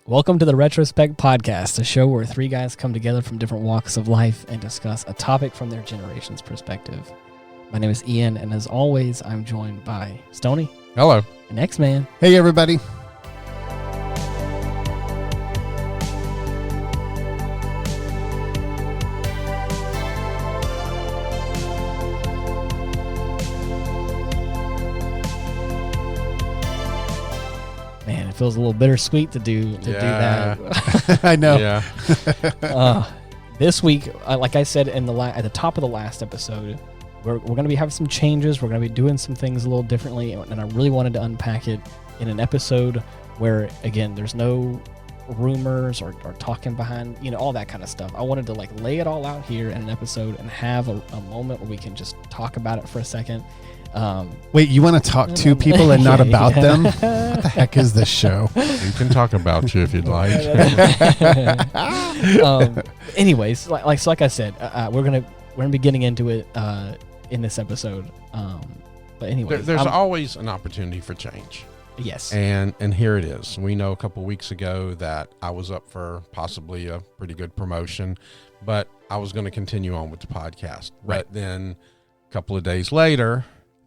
Welcome to the Retrospect podcast, a show where three guys come together from different walks of life and discuss a topic from their generation's perspective. My name is Ian, and as always, I'm joined by Stoney. Hello. And X-Man. Hey, everybody. Man, it feels a little bittersweet to do that. I know. Yeah. This week, like I said at the top of the last episode, we're going to be having some changes. We're going to be doing some things a little differently, and I really wanted to unpack it in an episode where, again, there's no rumors or talking behind, all that kind of stuff. I wanted to lay it all out here in an episode and have a moment where we can just talk about it for a second. Wait, you want to talk to people and not about them? What the heck is this show? We can talk about you if you'd like. Anyways, like I said, we're gonna be getting into it in this episode. But anyways, There's always an opportunity for change. Yes. And here it is. We know a couple weeks ago that I was up for possibly a pretty good promotion, but I was going to continue on with the podcast. Right. But then a couple of days later,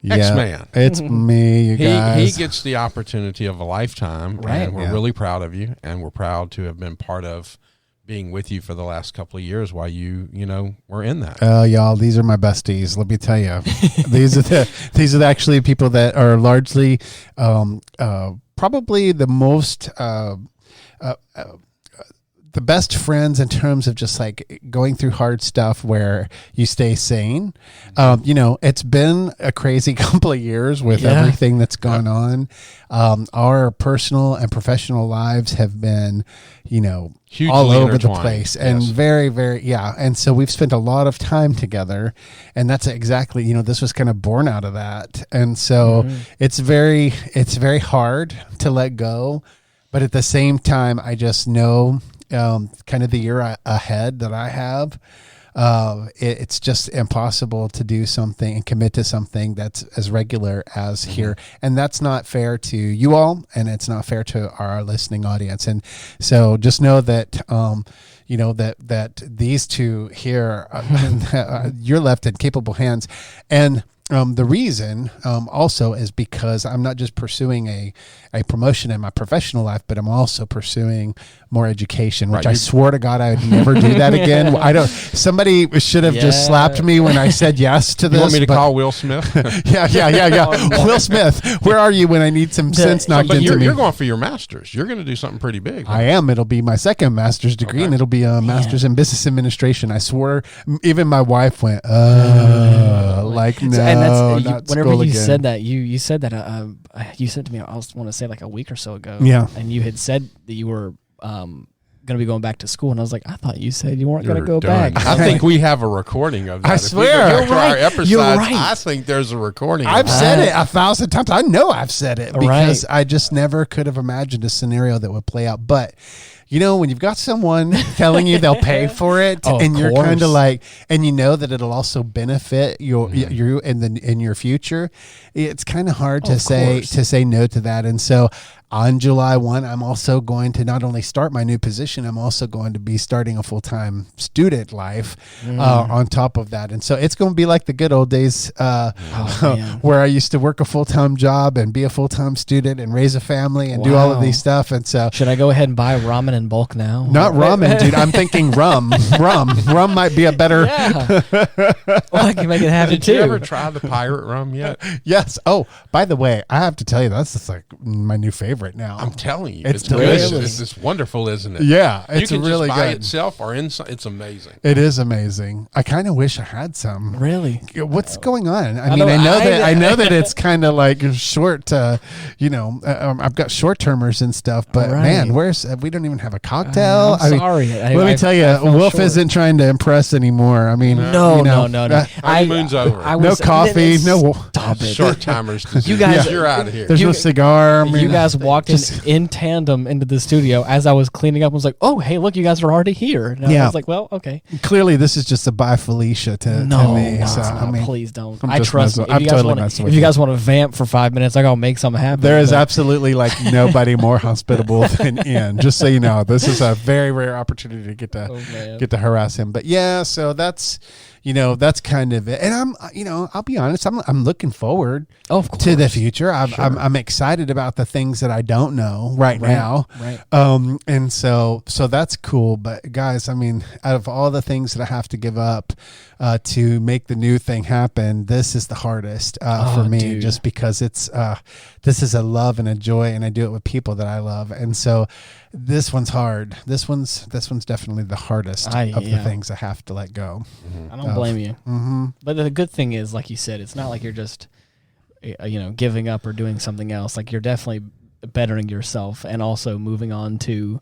X-Man. It's me, you guys. He gets the opportunity of a lifetime, Right. and we're really proud of you, and we're proud to have been part of being with you for the last couple of years while you were in that. Y'all, these are my besties. Let me tell you, these are actually people that are largely, probably the most, the best friends in terms of just going through hard stuff where you stay sane. It's been a crazy couple of years with everything that's gone on. Our personal and professional lives have been, Hugely all over the intertwined. place and Yes. very, very, And so we've spent a lot of time together, and that's exactly, this was kind of born out of that. And so it's very hard to let go, but at the same time, I just know, kind of the year ahead that I have, it's just impossible to do something and commit to something that's as regular as here. And that's not fair to you all, and it's not fair to our listening audience. And so just know that, that these two here, you're left in capable hands. And the reason also is because I'm not just pursuing a promotion in my professional life, but I'm also pursuing more education, which I swore to God I would never do that again. Somebody should have just slapped me when I said yes to this. You want me to call Will Smith? Yeah. Will Smith, where are you when I need some sense knocked into me? You're going for your master's. You're going to do something pretty big. I am. It'll be my second master's degree, and it'll be a master's in business administration. I swore, even my wife went, no. And that's not whenever school you again. said that, you said that you said to me, I want to say a week or so ago. Yeah. And you had said that you were going to be going back to school, and I was like, I thought you said you weren't going to go back. I think we have a recording of that. I swear. You're right. Our episodes, You're right. I think there's a recording. I've said it 1,000 times. I know I've said it because Right. I just never could have imagined a scenario that would play out. But when you've got someone telling you they'll pay for it, and you're kind of and you know that it'll also benefit you in your future, it's kind of hard to say no to that. And so on July 1, I'm also going to not only start my new position, I'm also going to be starting a full-time student life on top of that. And so it's going to be like the good old days where I used to work a full-time job and be a full-time student and raise a family and do all of these stuff. And so should I go ahead and buy ramen in bulk now? Not ramen, dude. I'm thinking rum. Rum might be a better. Yeah. Well, I can make it happen too. Did you ever try the pirate rum yet? Yes. Oh, by the way, I have to tell you, that's just my new favorite now. I'm telling you, It's delicious. delicious. It's wonderful, isn't it? Yeah, it's you can really just buy good. itself or inside. It's amazing. It is amazing. I kind of wish I had some. Really? What's going on? I know that it's kind of short. I've got short termers and stuff, but man, we don't even have a cocktail. I'm sorry. Let me tell you, Wolf isn't trying to impress anymore. I mean, No. Honeymoon's over. No coffee. No. Stop it. Short timers. You guys- you're out of here. There's no cigar. You guys walked in tandem into the studio as I was cleaning up. I was like, "Oh, hey, look, you guys are already here." And I was like, "Well, okay." Clearly, this is just a bye Felicia to me. No, So, it's not. I mean, Please don't. I'm I just trust messing- you. I'm If totally you messing guys with if you you. guys want to vamp for 5 minutes, I gotta make something happen. there is but- absolutely like nobody more hospitable than Ian. Just so you know, this is a very rare opportunity to get to harass him. But yeah, so that's that's kind of it. And I'll be honest, I'm looking forward to the future. I'm excited about the things that I don't know right now. Right. And so that's cool. But guys, I mean, out of all the things that I have to give up to make the new thing happen, this is the hardest for me, dude. just because this is a love and a joy, and I do it with people that I love. And so this one's hard. This one's definitely the hardest of the things I have to let go. I don't blame you. Mm-hmm. But the good thing is, like you said, it's not like you're just giving up or doing something else. Like, you're definitely bettering yourself and also moving on to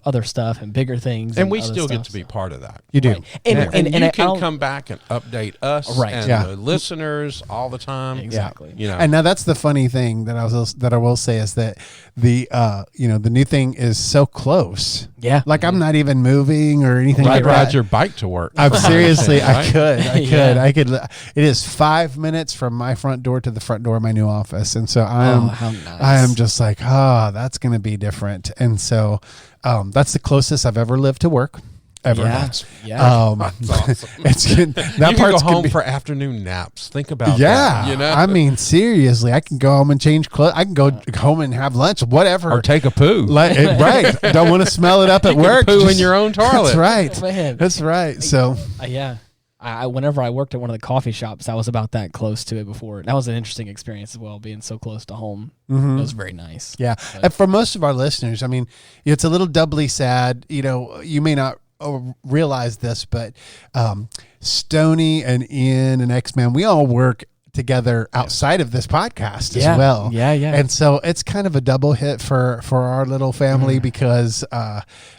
other stuff and bigger things, and we other still stuff, get to be part of that. You do. Right. And you I can don't- come back and update us Right. and the listeners all the time. Exactly. And now that's the funny thing that I will say is that the the new thing is so close. Yeah. Like, I'm not even moving or anything You like could ride that. your bike to work. I'm seriously, I Right? could. Yeah. I could. It is 5 minutes from my front door to the front door of my new office, and so I am just like, that's going to be different. And so that's the closest I've ever lived to work. Ever. Yeah. That's awesome. It's good. That You can go part's gonna home be- for afternoon naps. Think about Yeah, that. I mean, seriously, I can go home and change clothes. I can go home and have lunch, whatever. or take a poo. Right. Don't want to smell it up at You can work. poo in Just- your own toilet. That's right. Man. That's right. So I whenever I worked at one of the coffee shops, I was about that close to it before. That was an interesting experience as well, being so close to home. It was very nice. yeah, and for most of our listeners, I mean, it's a little doubly sad. You may not realize this, but Stoney and Ian and X-Man, we all work together outside of this podcast as well. Yeah. And so it's kind of a double hit for our little family because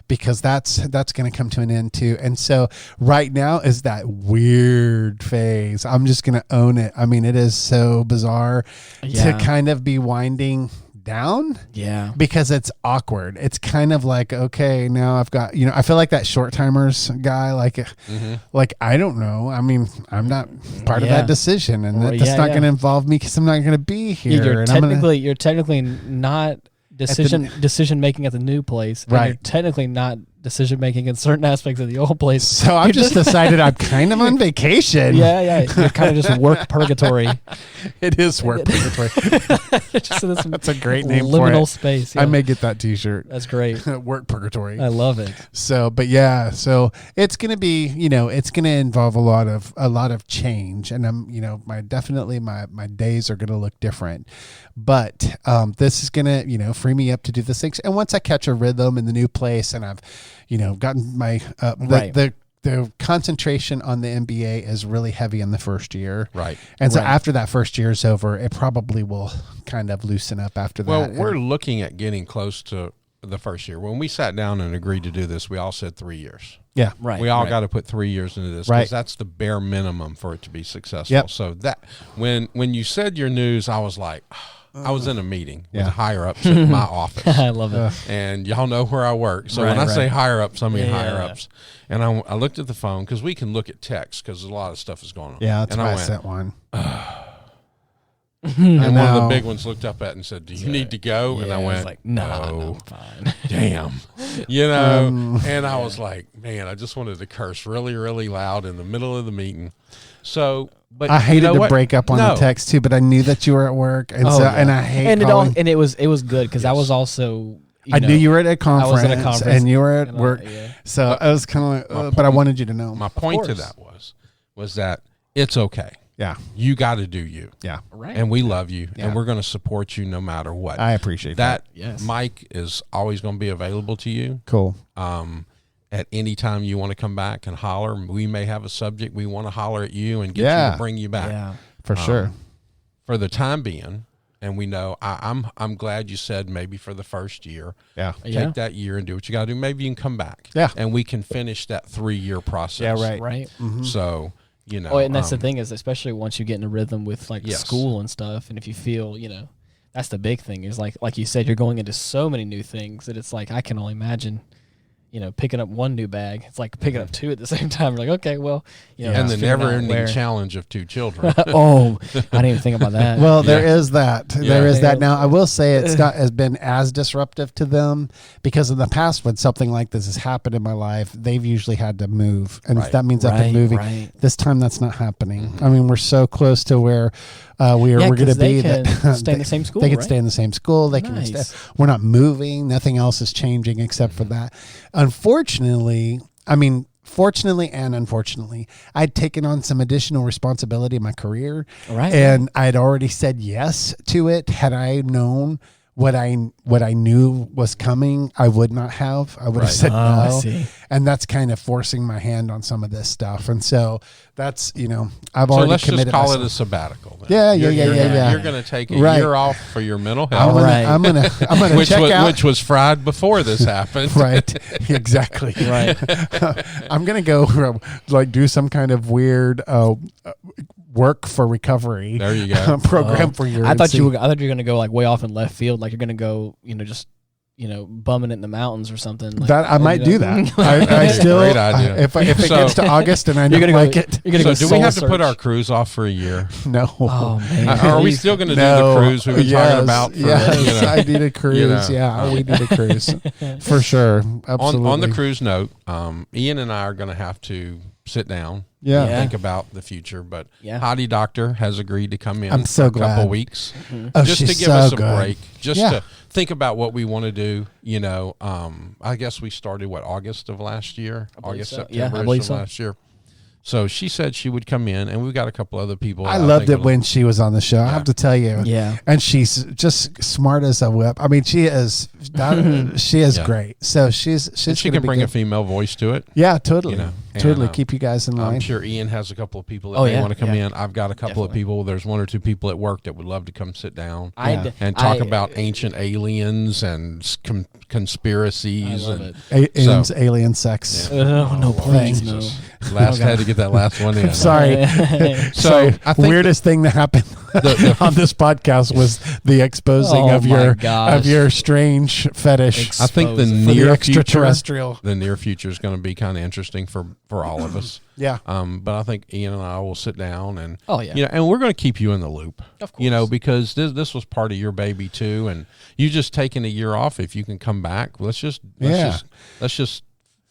that's going to come to an end too. And so right now is that weird phase. I'm just going to own it. I mean, it is so bizarre to kind of be winding down. Yeah. Because it's awkward. It's kind of like, okay, now I've got, I feel like that short timers guy, like I don't know. I mean, I'm not part of that decision, and that's not going to involve me because I'm not going to be here. You're technically not decision making at the new place, and you're technically not decision making in certain aspects of the old place. So I've just decided I'm kind of on vacation. Yeah. You're kind of just work purgatory. It is work purgatory. That's a great name for liminal it. space. I may get that T-shirt. That's great. Work purgatory. I love it. So, but yeah, so it's gonna be, it's gonna involve a lot of change, and I'm, my days are gonna look different, but this is gonna, free me up to do these things. And once I catch a rhythm in the new place, and I've, gotten my the concentration on the MBA is really heavy in the first year. Right. And so after that first year is over, it probably will kind of loosen up after that. Well, we're looking at getting close to the first year. When we sat down and agreed to do this, we all said 3 years. Yeah. Right. We all got to put 3 years into this because that's the bare minimum for it to be successful. Yep. So that when you said your news, I was like, I was in a meeting with higher ups at my office. I love it. And y'all know where I work. So when I say higher ups, I mean higher ups. And I looked at the phone because we can look at text because a lot of stuff is going on. Yeah, that's and why I sent one. And one of the big ones looked up at and said, "Do you need to go?" And I went, like, no, fine. Damn. And I was like, man, I just wanted to curse really, really loud in the middle of the meeting. So, but I hated to what? break up on the text too, but I knew that you were at work, and and I hate calling. It was good because I was also. I knew you were at a conference, I was at a conference and you were at work. So I was kind of like, but I wanted you to know. My point to that was that it's okay. Yeah. You got to do you. Yeah. Right. And we love you, and we're going to support you no matter what. I appreciate that. Yes. Mike is always going to be available to you. Cool. At any time you want to come back and holler, we may have a subject we want to holler at you and get you to bring you back. Yeah. For sure. For the time being, and we know I'm glad you said maybe for the first year. Yeah. Take that year and do what you got to do. Maybe you can come back. Yeah. And we can finish that 3-year process. Yeah, right. Right. Mm-hmm. So, you know. Oh, and that's the thing is, especially once you get in a rhythm with like Yes. school and stuff, and if you feel, that's the big thing is like you said, you're going into so many new things that it's like I can only imagine, picking up one new bag. It's like picking up two at the same time. We're like, okay, well, and the never-ending challenge of two children. Oh, I didn't even think about that. Well, there is that. Yeah. There is that. Now, I will say it's not has been as disruptive to them because in the past, when something like this has happened in my life, they've usually had to move, and if that means I've been moving. Right. This time, that's not happening. I mean, we're so close to where we're going to be that stay in the same school. They can right? stay in the same school. They can. We're not moving. Nothing else is changing except for that. Unfortunately, fortunately and unfortunately, I'd taken on some additional responsibility in my career, and I'd already said yes to it. Had I known what I knew was coming, I would not have. I would have said no. And that's kind of forcing my hand on some of this stuff. And so that's, I've already let's committed just call myself. it a sabatical. Then. Yeah. You're going to take a year off for your mental health. I'm gonna check out. Which was fried before this happened. Right. Exactly. Right. I'm going to go do some kind of weird work for recovery. There you go. Program for your. I thought you were going to go like way off in left field, like you're going to go, just bumming it in the mountains or something. Like, that I might do that. I still. Great idea. If it gets to August and I don't like it, you're gonna so do we have to put our cruise off for a year? No. Oh man. Are we still going to do the cruise we've been talking about? Yes, I need a cruise. Yeah, we need a cruise for sure. Absolutely. On the cruise note, Ian and I are going to have to sit down. Yeah. Think about the future, but Hottie Doctor has agreed to come in I'm so for a glad. couple weeks Oh, just to she's give so us a good. break, just to think about what we want to do. I guess we started August of last year, August, so. September I believe of so. last year. So she said she would come in, and we've got a couple other people. I loved it when she was on the show. I have to tell you. Yeah. And she's just smart as a whip. I mean, she is. She is great. So she's. And she can bring a female voice to it. Yeah, totally. Totally And, keep you guys in line. I'm sure Ian has a couple of people that may want to come in. I've got a couple of people. There's one or two people at work that would love to come sit down and talk about ancient aliens and conspiracies and alien sex. Oh no, please no. Had to get that last one in. Sorry. So I think weirdest thing that happened on this podcast was the exposing of your strange fetish. I think the for near the extraterrestrial. future, the near future is going to be kind of interesting for all of us. Yeah. But I think Ian and I will sit down and and we're going to keep you in the loop. Of course. Because this was part of your baby too, and you just taking a year off. If you can come back, let's just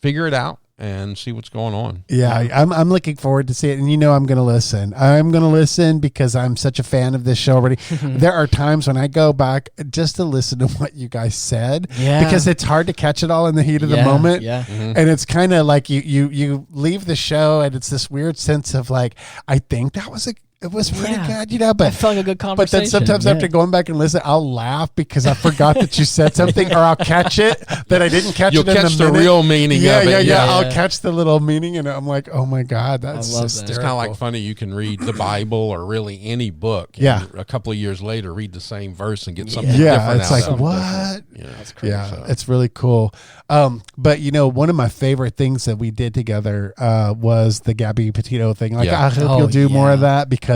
figure it out and see what's going on. Yeah, I'm looking forward to see it, and I'm going to listen. I'm going to listen because I'm such a fan of this show already. There are times when I go back just to listen to what you guys said, because it's hard to catch it all in the heat of the moment. Yeah, and it's kind of like you leave the show, and it's this weird sense of like, I think that was it was pretty good, but I felt like a good conversation. But then sometimes after going back and listen, I'll laugh because I forgot that you said something, or I'll catch it that I didn't catch. You'll it in catch the the real meaning of it. Yeah. I'll catch the little meaning, and I'm like, oh my god, that's hysterical. It's kind of like funny. You can read the Bible or really any book. And a couple of years later, read the same verse and get something different. Yeah, it's like what? That's crazy. Yeah, it's really cool. But one of my favorite things that we did together was the Gabby Petito thing. Like, I hope you'll do more of that because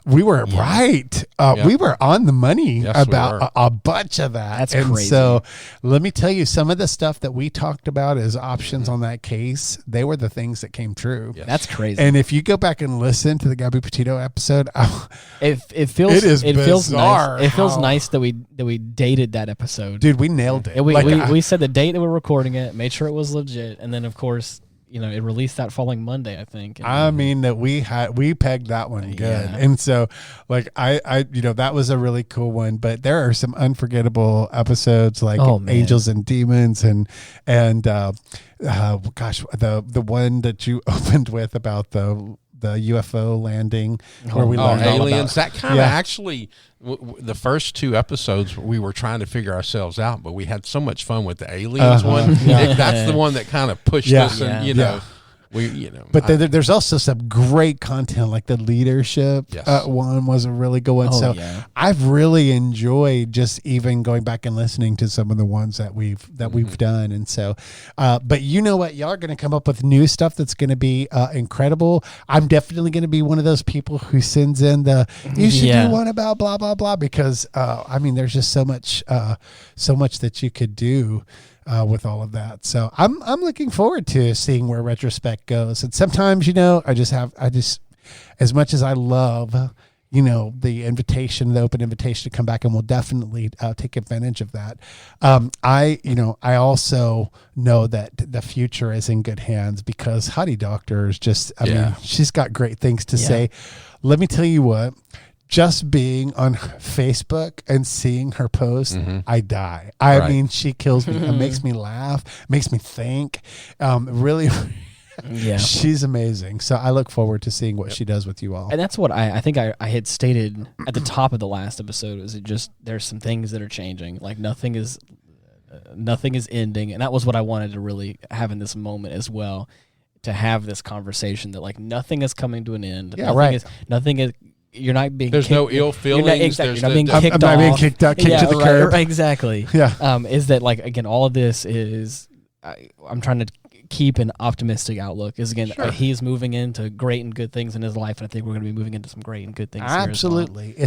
we were right. We were on the money about a bunch of that. That's and crazy. So let me tell you, some of the stuff that we talked about as options on that case, they were the things that came true. Yes. That's crazy. And if you go back and listen to the Gabby Petito episode, it feels bizarre. Nice. It feels nice that we dated that episode. Dude, we nailed it. We said the date that we're recording it, made sure it was legit, and then of course it released that following Monday, I think. I mean that we pegged that one good, and so like I that was a really cool one. But there are some unforgettable episodes like Angels and Demons and gosh, the one that you opened with about the UFO landing where we learned aliens. All about, that kind of actually. The first two episodes we were trying to figure ourselves out, but we had so much fun with the aliens one. That's the one that kind of pushed us, and But there's also some great content, like the leadership one was a really good one. I've really enjoyed just even going back and listening to some of the ones that we've done. And so, but you know what, y'all are going to come up with new stuff that's going to be incredible. I'm definitely going to be one of those people who sends in you should do one about blah blah blah, because there's just so much that you could do with all of that. So I'm looking forward to seeing where Retrospect goes. And sometimes, I just as much as I love, the open invitation to come back, and we'll definitely take advantage of that. I also know that the future is in good hands, because Hottie Doctor is just, she's got great things to say. Let me tell you what, just being on Facebook and seeing her post, I die. I mean, she kills me. It makes me laugh, makes me think. Really, she's amazing. So I look forward to seeing what she does with you all. And that's what I think I had stated at the top of the last episode, is it just, there's some things that are changing. Like nothing is ending. And that was what I wanted to really have in this moment as well, to have this conversation that like nothing is coming to an end. Nothing is. You're not being. There's no ill feelings. You're not being kicked off. I'm not being kicked to the curb. Right, exactly. Yeah. Is that like, again, all of this is, I'm trying to keep an optimistic outlook. Is again, he's moving into great and good things in his life, and I think we're going to be moving into some great and good things. Absolutely, here as well.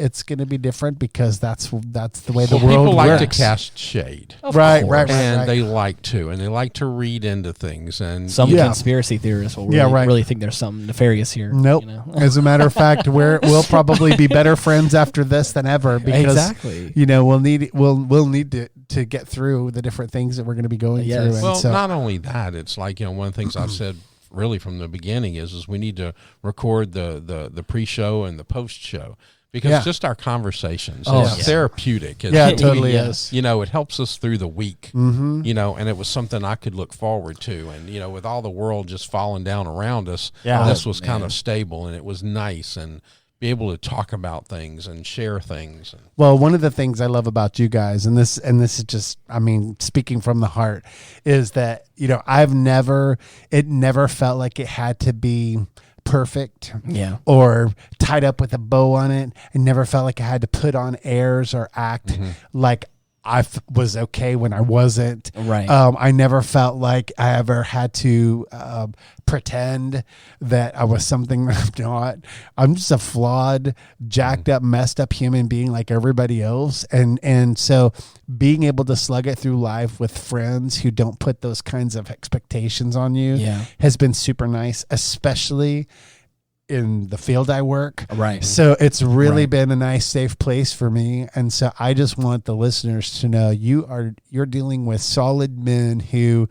It's gonna be different, because that's the way the world people like works. to cast shade, right, and they like to read into things, and some conspiracy theorists will really think there's something nefarious here. Nope. As a matter of fact, we'll probably be better friends after this than ever, because we'll need to get through the different things that we're going to be going through. And well, not only that, it's like, one of the things I've said really from the beginning is we need to record the pre-show and the post-show, because just our conversations is therapeutic. It totally is. It helps us through the week, and it was something I could look forward to. And, with all the world just falling down around us, this was kind of stable, and it was nice, and be able to talk about things and share things. Well, one of the things I love about you guys, and this is just, speaking from the heart, is that, it never felt like it had to be perfect or tied up with a bow on it. It never felt like I had to put on airs or act like I was okay when I wasn't. Right. I never felt like I ever had to pretend that I was something that I'm not. I'm just a flawed, jacked up, messed up human being like everybody else. And so being able to slug it through life with friends who don't put those kinds of expectations on you has been super nice, especially in the field I work. Right. So it's really been a nice, safe place for me. And so I just want the listeners to know you're dealing with solid men who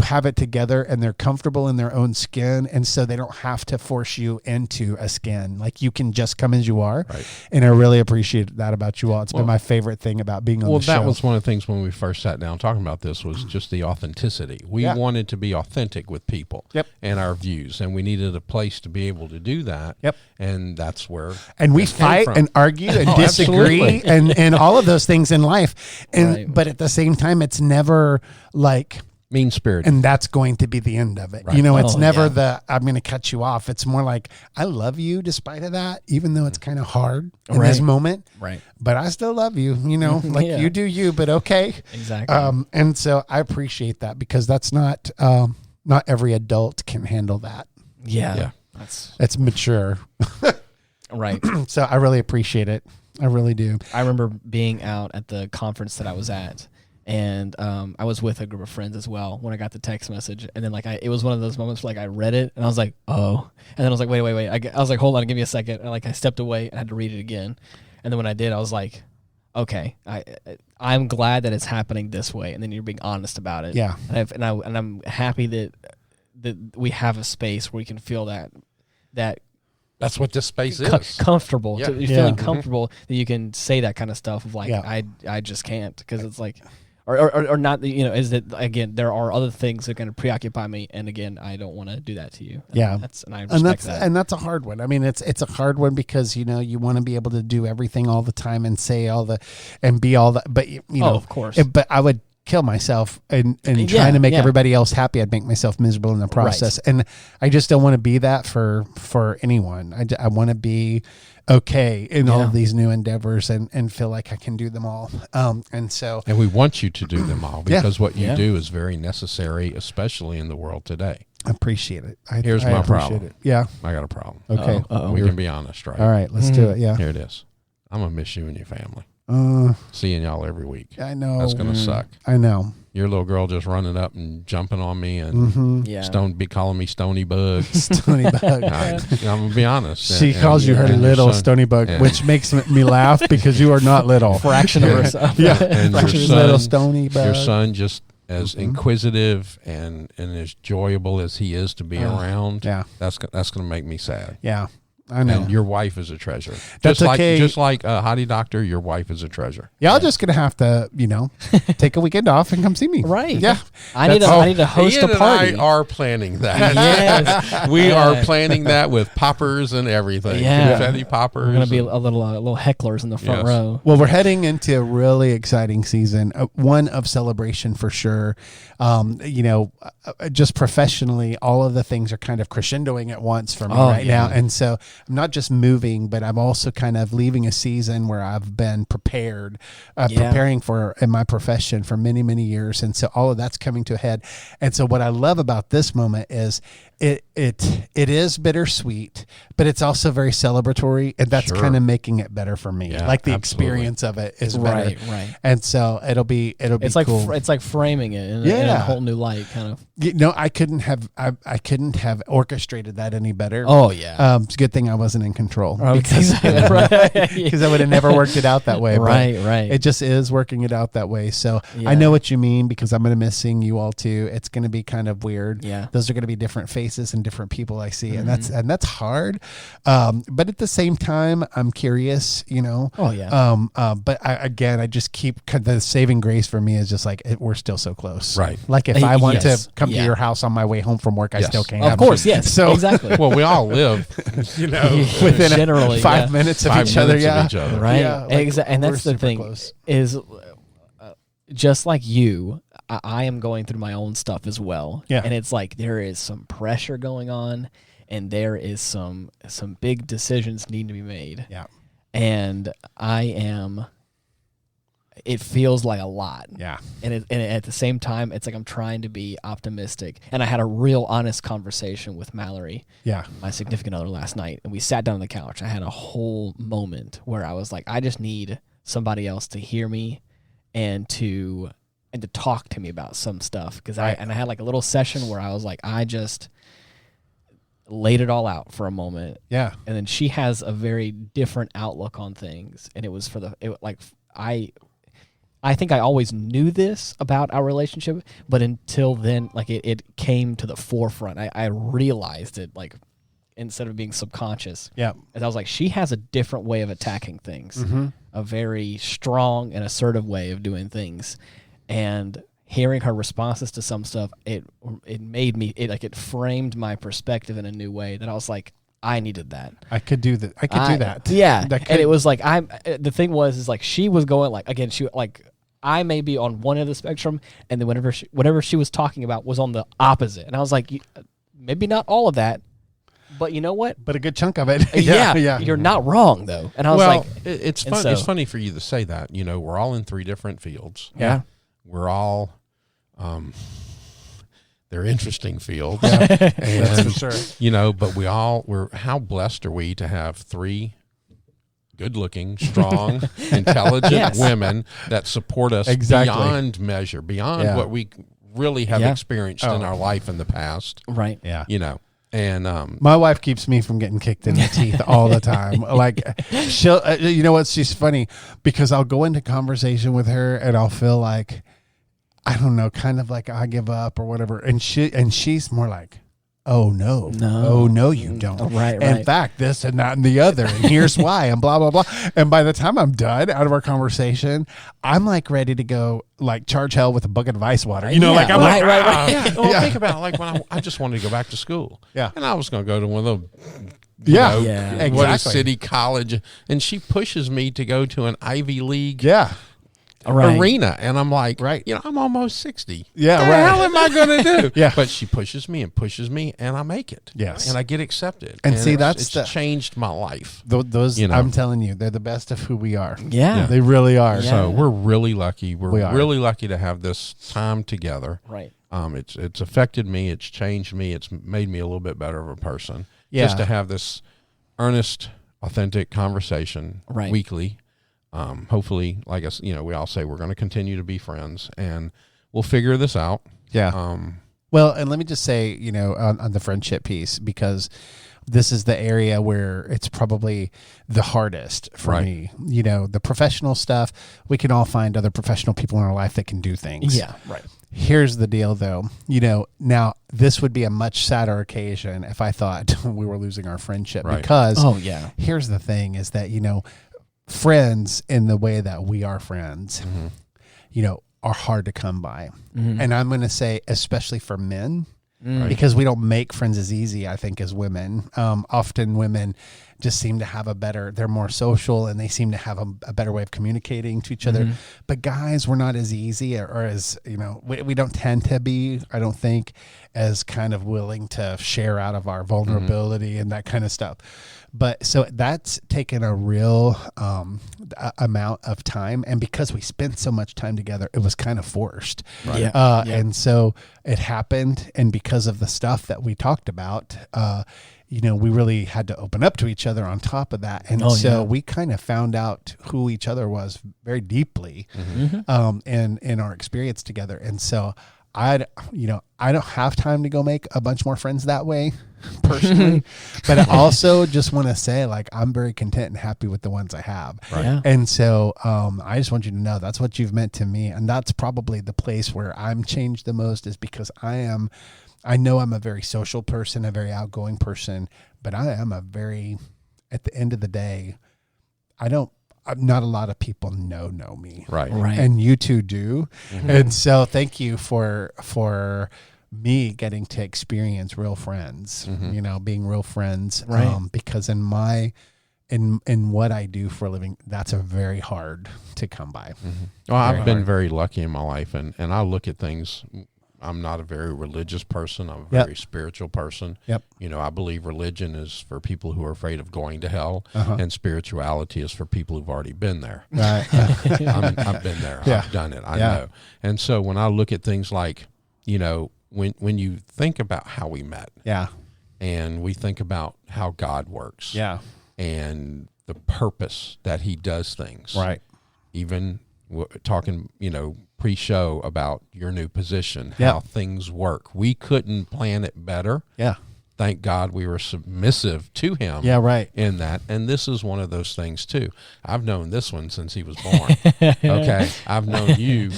have it together, and they're comfortable in their own skin. And so they don't have to force you into a skin. Like, you can just come as you are. Right. And I really appreciate that about you all. It's been my favorite thing about being on the show. Well, that was one of the things when we first sat down talking about this, was just the authenticity. We wanted to be authentic with people and our views, and we needed a place to be able to do that. Yep. And that's where. And we fight and argue and disagree and all of those things in life. And but at the same time, it's never like mean-spirited, and that's going to be the end of it. Right. It's never the I'm going to cut you off. It's more like, I love you despite of that, even though it's kind of hard in this moment. Right. But I still love you. Like you do you, but okay. Exactly. And so I appreciate that, because that's not every adult can handle that. Yeah. It's mature. Right. So I really appreciate it. I really do. I remember being out at the conference that I was at. And I was with a group of friends as well when I got the text message. And then it was one of those moments where I read it and I was like, oh. And then I was like, wait. I was like, hold on, give me a second. And I stepped away and had to read it again. And then when I did, I was like, okay, I'm glad that it's happening this way. And then you're being honest about it. Yeah. And I'm happy that we have a space where we can feel that that's what this space is. Comfortable. Yeah. You're feeling comfortable that you can say that kind of stuff of I just can't, because it's like, or not, is that, again, there are other things that are going to preoccupy me, and again, I don't want to do that to you. And I respect that. And that's a hard one. It's a hard one, because you want to be able to do everything all the time and say and be all that, but of course. But I would kill myself and trying to make everybody else happy. I'd make myself miserable in the process. Right. And I just don't want to be that for anyone. I want to be okay in all of these new endeavors and feel like I can do them all. And we want you to do them all because what you do is very necessary, especially in the world today. I appreciate it. Here's my problem. It. Yeah. I got a problem. Okay. We can be honest, right? All right, let's do it. Yeah. Here it is. I'm going to miss you and your family. Seeing y'all every week. I know. That's going to suck. I know. Your little girl just running up and jumping on me and be calling me Stony Bug. Stony Bug. I'm going to be honest. She calls you her little Stony Bug, which makes me laugh because you are not little. Fraction of herself. Yeah. And your son, little Stony Bug. Your son just as inquisitive and as enjoyable as he is to be around. Yeah. That's going to make me sad. Yeah. I know. And your wife is a treasure. That's okay. Just like Hottie Doctor, your wife is a treasure. Y'all just gonna have to, take a weekend off and come see me. Right. Yeah. I need to host a party. And I are planning that. Yes. We are planning that with poppers and everything. Yeah. Confetti poppers. We're gonna be a little hecklers in the front row. Well, we're heading into a really exciting season, one of celebration for sure. Just professionally, all of the things are kind of crescendoing at once for me now. And so I'm not just moving, but I'm also kind of leaving a season where I've been preparing for in my profession for many, many years. And so all of that's coming to a head. And so what I love about this moment is it is bittersweet, but it's also very celebratory, and that's kind of making it better for me. Like the experience of it is better. Right. And so it'll be cool. It's like framing it in a whole new light, kind of. I couldn't have orchestrated that any better. Oh yeah. It's a good thing I wasn't in control because I would have never worked it out that way. Right. It just is working it out that way. So I know what you mean, because I'm going to miss seeing you all too. It's going to be kind of weird. Yeah. Those are going to be different faces and different people I see, and that's hard. But at the same time, I'm curious. Oh yeah. But I just keep the saving grace for me is just like we're still so close. Right. Like if I want to come to your house on my way home from work, I still can. Of course. Yes. So exactly. Well, we all live, within generally 5 minutes of each other. Yeah. Right. Yeah, exactly. And that's the thing close. Is just like you, I am going through my own stuff as well. Yeah. And it's like there is some pressure going on, and there is some big decisions need to be made. Yeah. And it feels like a lot. Yeah. And at the same time, it's like I'm trying to be optimistic. And I had a real honest conversation with Mallory, my significant other, last night, and we sat down on the couch. I had a whole moment where I was like, I just need somebody else to hear me and to talk to me about some stuff, because I had like a little session where I was like, I just laid it all out for a moment. Yeah. And then she has a very different outlook on things, and it was I think I always knew this about our relationship, but until then, like it came to the forefront. I realized it, like, instead of being subconscious. Yeah. And I was like, she has a different way of attacking things, a very strong and assertive way of doing things. And hearing her responses to some stuff, it made me, it framed my perspective in a new way that I was like, I needed that. I could do that. I could do that. Yeah. And it was like, the thing was like, she was going like, again, I may be on one end of the spectrum, and then whatever she was talking about was on the opposite. And I was like, maybe not all of that, but you know what? But a good chunk of it. Yeah. You're not wrong, though. And I was like, it's fun. It's funny for you to say that. We're all in 3 different fields. Yeah. We're all, they're interesting fields. Yeah, and, that's for sure. But how blessed are we to have 3 good-looking, strong, intelligent women that support us beyond measure, beyond what we really have experienced in our life in the past. Right. Yeah. And my wife keeps me from getting kicked in the teeth all the time. Like she'll, you know what? She's funny because I'll go into conversation with her and I'll feel like, I don't know, kind of like I give up or whatever. And she's more like, oh no, you don't. Right. In fact, this and that and the other, and here's why, and blah blah blah. And by the time I'm done out of our conversation, I'm like ready to go, like charge hell with a bucket of ice water. I'm right. Yeah. Well, think about it, like when I just wanted to go back to school. Yeah. And I was going to go to one of the exactly. what is city college, and she pushes me to go to an Ivy League. Yeah. arena. And I'm like, right. I'm almost 60. Yeah, what the hell am I going to do? Yeah. But she pushes me, and I make it. Yes. And I get accepted. And see, it's changed my life. Those, I'm telling you, they're the best of who we are. Yeah. They really are. Yeah. So we're really lucky. We're really lucky to have this time together. Right. It's affected me. It's changed me. It's made me a little bit better of a person. Yeah. Just to have this earnest, authentic conversation weekly. Hopefully, like us, we all say we're going to continue to be friends, and we'll figure this out. Yeah. Well, and let me just say, on the friendship piece, because this is the area where it's probably the hardest for me. The professional stuff, we can all find other professional people in our life that can do things. Yeah, right. Here's the deal, though. Now this would be a much sadder occasion if I thought we were losing our friendship. Right. Because here's the thing is that, friends in the way that we are friends, are hard to come by. Mm-hmm. And I'm going to say, especially for men, because we don't make friends as easy, I think, as women. Often women just seem to have they're more social, and they seem to have a better way of communicating to each other. But guys, we're not as easy or as, we don't tend to be, I don't think, as kind of willing to share out of our vulnerability and that kind of stuff. But so that's taken a real amount of time. And because we spent so much time together, it was kind of forced. Right. And so it happened. And because of the stuff that we talked about, we really had to open up to each other on top of that. And we kind of found out who each other was very deeply in our experience together. And so I don't have time to go make a bunch more friends that way personally, but I also just want to say, I'm very content and happy with the ones I have. Right. Yeah. And so I just want you to know that's what you've meant to me. And that's probably the place where I'm changed the most, is because I know I'm a very social person, a very outgoing person, but I am at the end of the day, not a lot of people know me. Right. And you two do. Mm-hmm. And so thank you for me getting to experience real friends, being real friends. Right. Because in what I do for a living, that's a very hard to come by. Mm-hmm. Well, I've been very lucky in my life, and I look at things. I'm not a very religious person. I'm a very spiritual person. Yep. I believe religion is for people who are afraid of going to hell, and spirituality is for people who've already been there. Right. I've been there. Yeah. I've done it. I know. And so when I look at things like, when you think about how we met, and we think about how God works, and the purpose that He does things, right? Even talking, pre-show about your new position, how things work. We couldn't plan it better. Yeah. Thank God we were submissive to Him. Yeah, right. In that. And this is one of those things too. I've known this one since he was born. Okay. I've known you.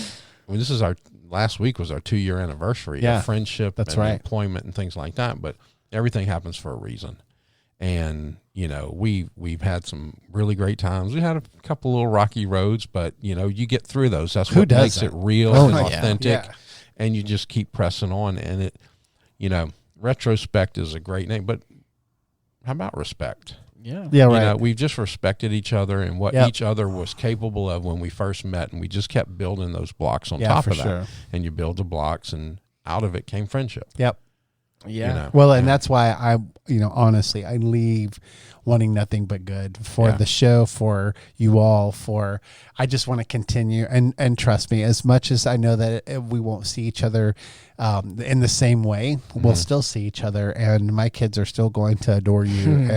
Last week was our 2-year anniversary of friendship and employment and things like that. But everything happens for a reason. And, we've had some really great times. We had a couple little rocky roads, but, you get through those. That's what makes it real and authentic. Yeah. And you just keep pressing on. And it, Retrospect is a great name, but how about respect? Yeah. Yeah, right. We've just respected each other and what each other was capable of when we first met. And we just kept building those blocks on top of that. Sure. And you build the blocks, and out of it came friendship. Yep. Yeah. Well, and that's why I honestly, I leave wanting nothing but good for the show, for you all, I just want to continue. And trust me, as much as I know that we won't see each other in the same way, we'll still see each other, and my kids are still going to adore you.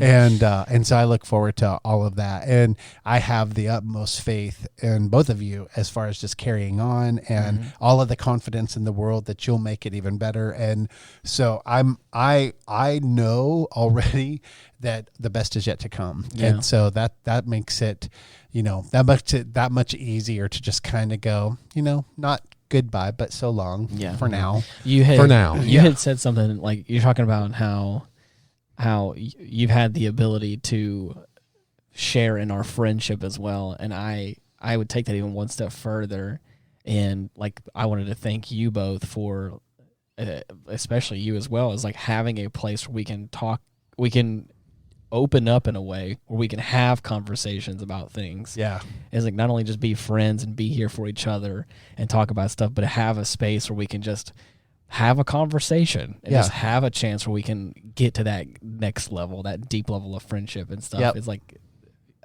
And so I look forward to all of that. And I have the utmost faith in both of you as far as just carrying on, and all of the confidence in the world that you'll make it even better. And so I know already that the best is yet to come. Yeah. And so that makes it, that much easier to just kind of go, not goodbye, but so long for now. You had said something like, you're talking about how you've had the ability to share in our friendship as well. And I would take that even one step further. And I wanted to thank you both for, especially you as well, as having a place where we can talk, we can open up in a way where we can have conversations about things. Yeah. It's like not only just be friends and be here for each other and talk about stuff, but have a space where we can just have a conversation and just have a chance where we can get to that next level, that deep level of friendship and stuff. It's like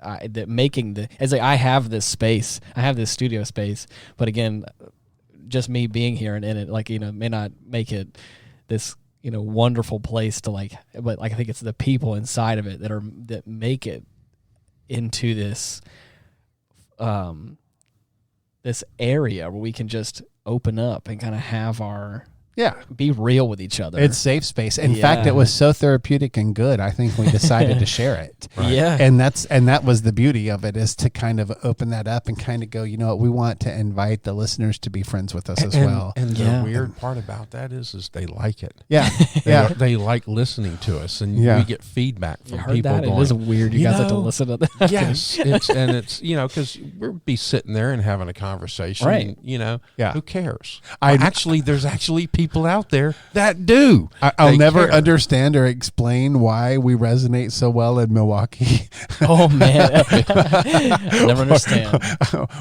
it's like I have this space, I have this studio space, but again, just me being here and in it, like, may not make it this, wonderful place to but I think it's the people inside of it that make it into this, this area where we can just open up and kind of have be real with each other. It's safe space. In fact, it was so therapeutic and good. I think we decided to share it. Right. Yeah. And that was the beauty of it, is to kind of open that up and kind of go, we want to invite the listeners to be friends with us as well. And the weird part about that is they like it. Yeah. They like listening to us, and we get feedback from people that? going, it is weird. You guys have to listen to that. Yes. it's because we'll be sitting there and having a conversation. Right. And, who cares? There's actually people out there that do. I'll never understand or explain why we resonate so well in Milwaukee. Oh man, I'll never understand.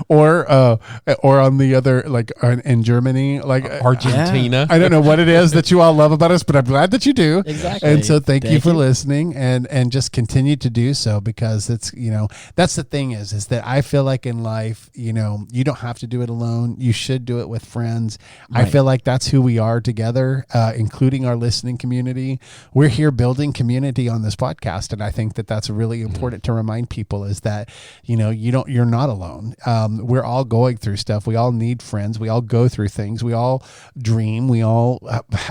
Or on the other, like in Germany, like Argentina. I don't know what it is that you all love about us, but I'm glad that you do. Exactly. And so thank you for listening, and just continue to do so, because it's that's the thing is that I feel like in life, you don't have to do it alone. You should do it with friends. Right. I feel like that's who we are together, including our listening community. We're here building community on this podcast, and I think that that's really important to remind people, is that you're not alone. We're all going through stuff. We all need friends. We all go through things. We all dream. We all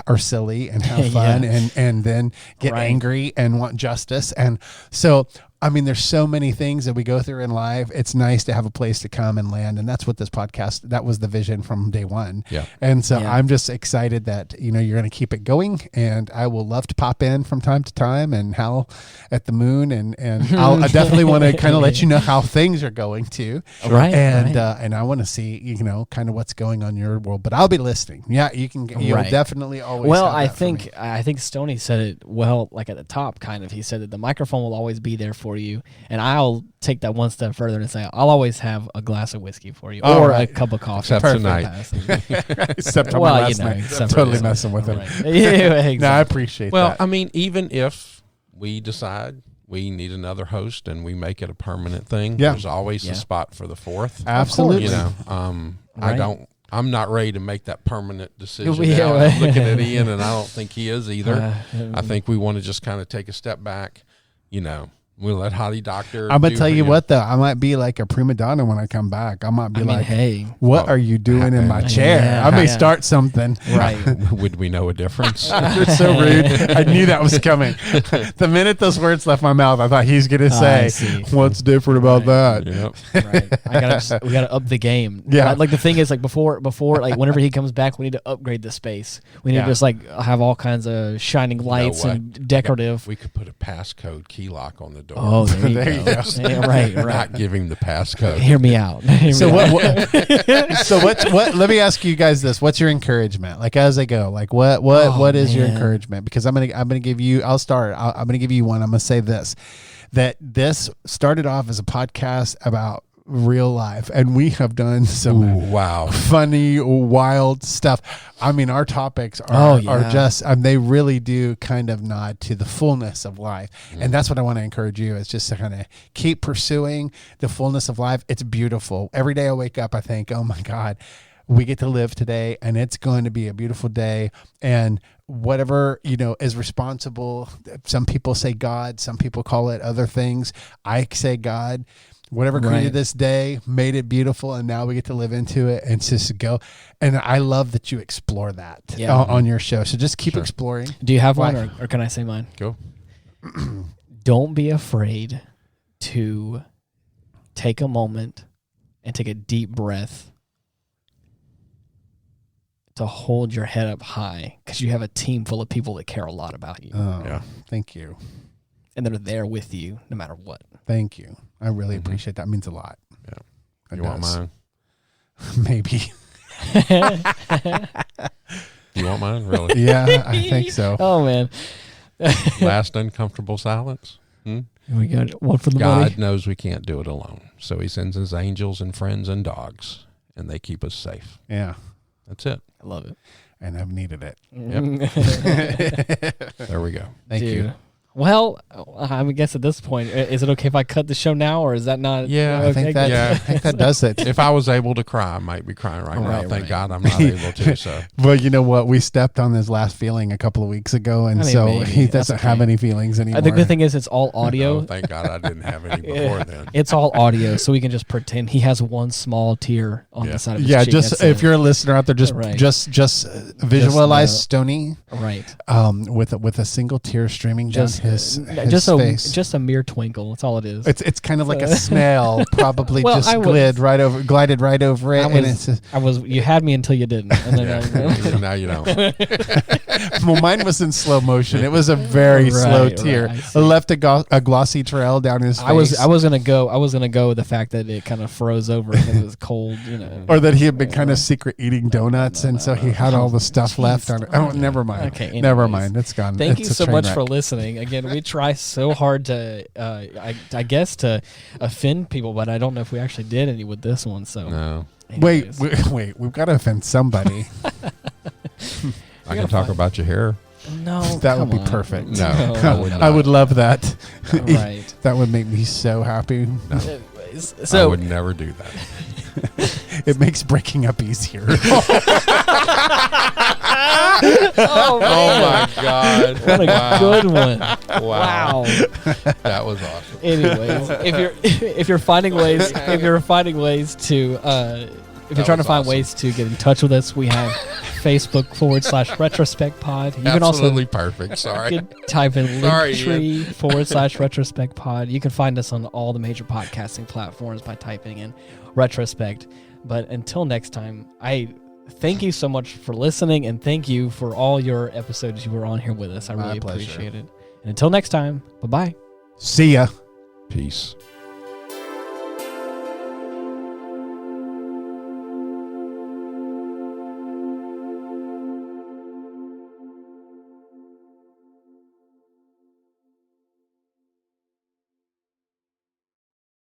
are silly and have fun and then get angry and want justice. And so there's so many things that we go through in life. It's nice to have a place to come and land. And that's what this podcast, that was the vision from day one. Yeah. And so I'm just excited that, you're going to keep it going, and I will love to pop in from time to time and howl at the moon. And I definitely want to kind of let you know how things are going too. Right. And I want to see, kind of what's going on in your world, but I'll be listening. Yeah. You'll definitely always. Well, I think Stoney said it well, like at the top, kind of, he said that the microphone will always be there for you, and I'll take that one step further and say I'll always have a glass of whiskey for you, or a cup of coffee. Except tonight. Except last night. I'm totally messing with him. Right. Exactly. No, I appreciate that. Well, even if we decide we need another host and we make it a permanent thing, there's always a spot for the fourth. Absolutely. I'm not ready to make that permanent decision now. I'm looking at Ian, and I don't think he is either. I think we want to just kind of take a step back, We'll let Hottie Doctor. I'm going to tell you what, though. I might be like a prima donna when I come back. I might be hey, what are you doing in my chair? I may start something. Right. Would we know a difference? You're so rude. I knew that was coming. The minute those words left my mouth, I thought he's going to say, what's different about that? Yep. Right. We got to up the game. Yeah. Like the thing is, like before, like whenever he comes back, we need to upgrade the space. We need to just like have all kinds of shining lights and decorative. We could put a passcode key lock on the door. Oh, there you go. Yeah, right. Not give him the passcode. Hear me out. What? Let me ask you guys this: what's your encouragement? Like as I go, like what is your encouragement? Because I'm gonna give you. I'll start. I'm gonna give you one. I'm gonna say this: that this started off as a podcast about real life, and we have done some funny, wild stuff. Our topics are just they really do kind of nod to the fullness of life. And that's what I want to encourage you, is just to kind of keep pursuing the fullness of life. It's beautiful. Every day I wake up, I think, oh my God, we get to live today, and it's going to be a beautiful day. And whatever, is responsible. Some people say God, some people call it other things. I say God. Whatever created this day, made it beautiful, and now we get to live into it and just go. And I love that you explore that on your show. So just keep exploring. Do you have one, or can I say mine? Go. Don't be afraid to take a moment and take a deep breath to hold your head up high, because you have a team full of people that care a lot about you. Thank you. And they're there with you no matter what. Thank you. I really appreciate that. It means a lot. Yeah. You want mine? Maybe. You want mine? Really? Yeah, I think so. Oh, man. Last uncomfortable silence. Here we go. One for the God money. knows we can't do it alone. So he sends his angels and friends and dogs, and they keep us safe. Yeah. That's it. I love it. And I've needed it. Yep. There we go. Thank you. Well, I guess at this point, is it okay if I cut the show now, or is that not? Yeah, okay? I think that does it. If I was able to cry, I might be crying right now. Thank God I'm not able to. So, well, you know what? We stepped on his last feeling a couple of weeks ago, and he doesn't have any feelings anymore. The good thing is it's all audio. Oh, thank God I didn't have any before then. It's all audio, so we can just pretend he has one small tear on the side of his cheek. Yeah, just if you're a listener out there, just visualize Stoney, right, with a single tear streaming down his face. Just a mere twinkle. That's all it is. It's kind of like a smell, probably glided right over it. You had me until you didn't, and then now you don't. Well, mine was in slow motion. It was a very slow tear. It left a glossy trail down his face. I was gonna go with the fact that it kind of froze over because it was cold, or that he had been kind of secret eating donuts, and so he had all the stuff left on it. Oh, never mind. Okay, anyways. Never mind. It's gone. Thank you so much for listening. Again, we try so hard to, I guess, to offend people, but I don't know if we actually did any with this one. So no. Wait, we've got to offend somebody. I can talk about your hair. No, that would be perfect. No, I would love that. Right. That would make me so happy. No. So I would never do that. It makes breaking up easier. Oh my God! What a good one! Wow, that was awesome. Anyways, if you're finding ways to if you're trying to find ways to get in touch with us, we have Facebook/Retrospect Pod. You can Absolutely perfect. Sorry. You can type in Linktree/Retrospect Pod. You can find us on all the major podcasting platforms by typing in Retrospect. But until next time, I thank you so much for listening, and thank you for all your episodes you were on here with us. I really appreciate it. And until next time, bye-bye. See ya. Peace.